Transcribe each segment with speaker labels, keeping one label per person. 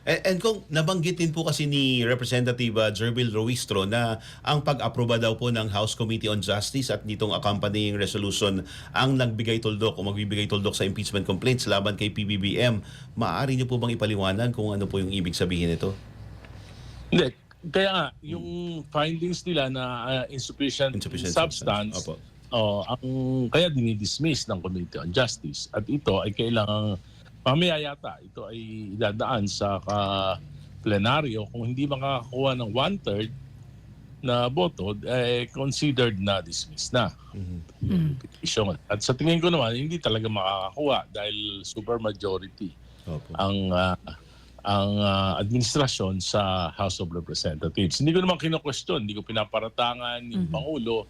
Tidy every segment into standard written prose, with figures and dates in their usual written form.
Speaker 1: And kung nabanggit din po kasi ni Representative Jerbil Ruistro na ang pag-aproba daw po ng House Committee on Justice at nitong accompanying resolution ang nagbigay tuldok o magbibigay tuldok sa impeachment complaints laban kay PBBM. Maaari niyo po bang ipaliwanag kung ano po yung ibig sabihin nito?
Speaker 2: Hindi. Kaya nga, yung findings nila na insufficient substance,
Speaker 1: Opo.
Speaker 2: ang kaya dinidismiss ng Committee on Justice. At ito ay kailangang mamaya yata, ito ay idadaan sa plenaryo. Kung hindi makakakuha ng 1/3 na boto, considered na dismiss na yung petition. At sa tingin ko naman, hindi talaga makakakuha dahil supermajority
Speaker 1: Opo.
Speaker 2: ang administrasyon sa House of Representatives. Hindi ko naman kino-question, hindi ko pinaparatangan yung Pangulo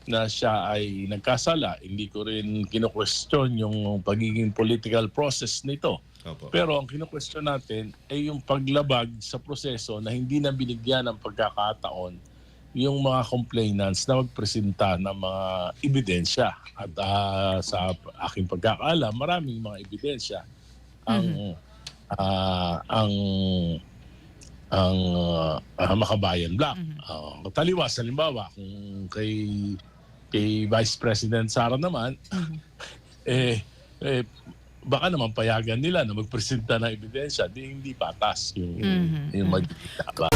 Speaker 2: na siya ay nagkasala. Hindi ko rin kino-question yung pagiging political process nito.
Speaker 1: Opo.
Speaker 2: Pero ang kino-question natin ay yung paglabag sa proseso na hindi na binigyan ng pagkakataon yung mga complainants na magpresenta ng mga ebidensya. At sa aking pagkakaalam, maraming mga ebidensya ang Makabayan Black. Taliwas, halimbawa, kung kay Vice President Sara naman, baka naman payagan nila na magpresenta ng ebidensya, hindi patas yung magdidikta.